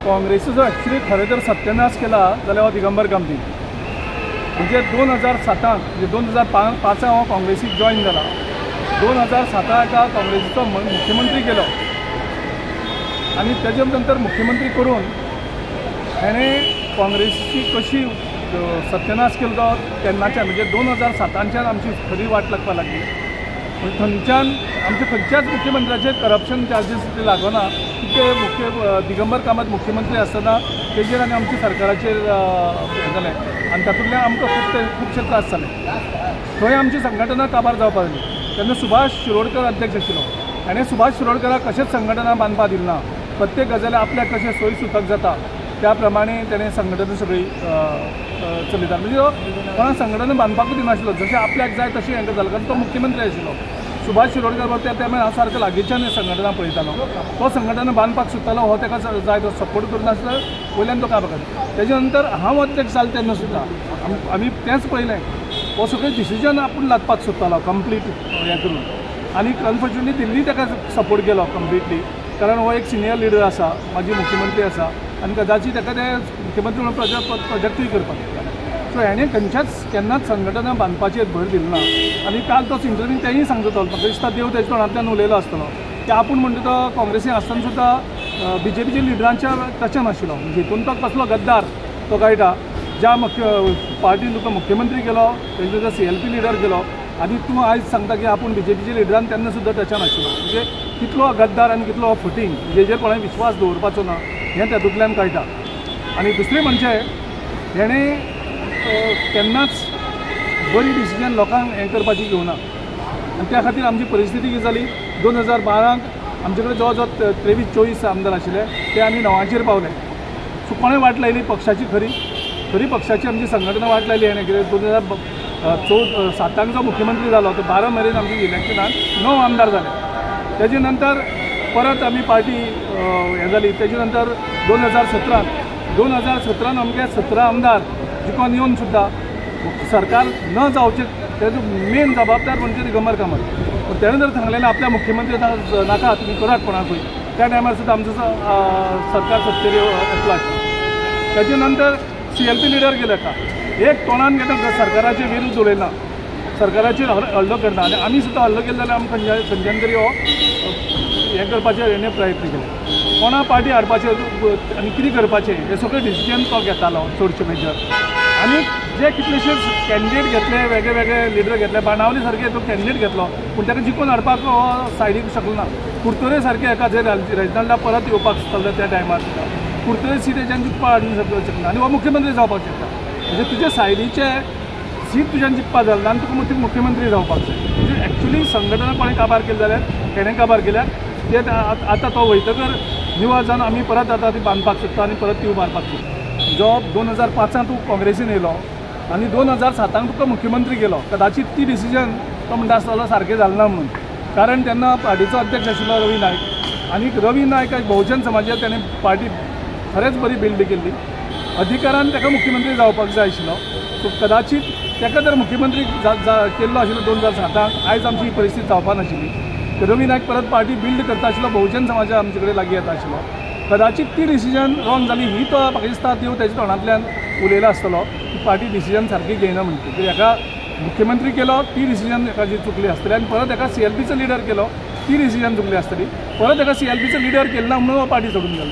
काँग्रेसीचो actually खरें तर सत्यानाश केला जाल्यार दिगंबर गांधी म्हणजे 2007 म्हणजे 2005 हांव काँग्रेसीक जॉइन जाला। 2007 काँग्रेसीचो मुख्यमंत्री केलो आनी तेजे नंतर मुख्यमंत्री करून हेणें काँग्रेसीची कशी सत्यानाश केलो तो तेन्नाच्यान म्हणजे 2007च्यान आमची खरी वाट लागपाक लागली। थंयच्यान आमच्या खंयच्याच मुख्यमंत्र्याचे करप्शन चार्जीस लागना ते दिगंबर कामत मुख्यमंत्री आसतना तेजेर आनी आमच्या सरकाराचेर हें जालें आनी तातूंतल्यान आमकां खुबशे त्रास जाले। थंय आमची संघटना काबार जावपाक लागली। तेन्ना सुभाष शिरोडकर अध्यक्ष आशिल्लो। आनी सुभाष शिरोडकराक कशेंच संघटना बांदपाक दिली ना। प्रत्येक गजाली आपल्याक कशें सोयी सुतक जाता त्या प्रमाणे तेणें संघटना सगळी चलयता म्हणजे कोणाक संघटना बांदपाकूच दिनाशिल्लो। जशें आपल्याक जाय तशें हें करतालो कारण तो मुख्यमंत्री आशिल्लो। सुभाष शिरोडकर त्या टायमार हांव सारको लागींच्यान संघटना पळयतालो। तो संघटना बांदपाक सोदतालो हो ताका जाय तो सपोर्ट करनासलो वयल्यान तो काम करता। तेजे नंतर हांव अध्यक्ष जालो तेन्ना सुद्दां आमी तेंच पळयलें हो सगळें डिसिजन आपूण लागपाक सोदतालो कंप्लीट हें करून आनी अनफॉर्च्युनेटली दिल्ली ताका सपोर्ट केलो कंप्लिटली कारण हो एक सिनियर लीडर आसा माजी मुख्यमंत्री आसा आनी कदाचित ताका ते मुख्यमंत्री म्हणून प्रोजेक्टूय करपाक सो हेणें खंयच्याच केन्नाच संघटना बांदपाचेर भर दिलो ना। आनी काल तोच इंटरव्यू तेंय सांगता म्हाका दिसता देव तेजे तोंडांतल्यान उलयलो आसतलो की आपूण म्हणटा तो काँग्रेसीन आसतना सुद्दां BJPच्या लिडरांच्या टचान नाशिल्लो हितून तो कसलो गद्दार तो कळटा। ज्या पार्टीन तुका मुख्यमंत्री केलो तेजे तुका CLP लिडर केलो आनी तूं आयज सांगता की आपूण BJPच्या लिडरान तेन्ना सुद्दां टचान आशिल्लो म्हणजे कितलो गद्दार आनी कितलो फटींग जेजेर कोणें विश्वास दवरपाचो ना हें तातूंतल्यान कळटा। आनी दुसरें म्हणजे हेणें केन्नाच बरी डिसिजन लोकांक हें करपाची घेवना आनी त्या खातीर आमची परिस्थिती कितें जाली 2012 आमचे कडेन जवळ जवळ 23-24 आमदार आशिल्ले ते आमी 9चेर पावले। सो कोणें वाट लायली पक्षाची खरी पक्षाची आमची संघटना वाट लायली हेणें कितें 2007 जो मुख्यमंत्री जालो तो 12 मेरेन आमच्या इलेक्शनान 9 आमदार जाले। तेजे नंतर परत आमी पार्टी हें जाली। तेजे नंतर 2017 आमगे 17 आमदार जिखून येवन सुद्दां सरकार न जावचें तेजो मेन जबाबदार म्हणजे दिगंबर कामत। पूण तेणें जर सांगलेलें आपल्या मुख्यमंत्री नाका तुमी करात कोणाकूय त्या टायमार सुद्दां आमचो सरकार सत्तेर येतलो आशिल्लो। तेजे नंतर CLP लिडर गेले का एक तोंडान घेता सरकाराचे विरुद्ध उलयना सरकाराचेर हल्लो करना आनी आमी सुद्दां हल्लो केलो जाल्यार आमकां खंयच्यान तरी हो हें करपाचें हेणें प्रयत्न केले कोणा पार्टी हाडपाचें आनी कितें करपाचें हें सगळें डिसिजन तो घेतालो चडशे मेजर। आनी जे कितलेशेच कॅन्डिडेट घेतले वेगळे लिडर घेतले बाणावले सारके तो कॅन्डिडेट घेतलो पूण ताका जिखून हाडपाक हो सायडीक शकलो ना। कुडतोरे सारके एका जे रेजनल्डा परत येवपाक सोदताले त्या टायमार सुद्दां कुडतोरे सीट हेच्यान जिखपाक हाडूंक शकना आनी हो मुख्यमंत्री जावपाक शकता म्हणजे तुजे सायडीचे सीट तुज्यान जिखपाक जालें आनी तुका मुख्यमंत्री जावपाक जाय। म्हणजे एक्चुली संघटना कोणें काबार केली जाल्यार हेणें काबार केल्यार ते आतां तो वयतकर निवळ जावन आमी परत आतां ती बांदपाक सोदता आनी परत ती उबारपाक सोदता। जो 2005 तूं काँग्रेसीन येयलो आनी 2007 तुका मुख्यमंत्री केलो कदाचित ती डिसिजन तो म्हणटा आसतलो सारकें जालें ना म्हणून कारण तेन्ना पार्टीचो अध्यक्ष आशिल्लो रवी नायक आनी रवी नायक बहुजन समाजाचेर तेणें पार्टी खरेंच बरी बिल्ड केल्ली अधिकारान ताका मुख्यमंत्री जावपाक जाय आशिल्लो। सो कदाचित ताका जर मुख्यमंत्री केल्लो आशिल्लो 2007 आयज आमची ही परिस्थिती जावपा नाशिल्ली। रवी नायक परत पार्टी बिल्ड करता आशिल्लो बहुजन समाज आमचे कडेन लागीं येता आशिल्लो कदाचित ती डिसिजन रॉंग जाली ही तो म्हाका दिसता देव तेजे तोंडांतल्यान उलयलो आसतलो की पार्टी डिसिजन सारकी घेयना म्हणटा हेका मुख्यमंत्री केलो ती डिसिजन हेका जी चुकली आसतली आनी परत एका CLPचो लिडर केलो ती डिसिजन चुकली आसतली परत एका CLPचो लिडर केलो ना म्हणून पार्टी सोडून गेलो।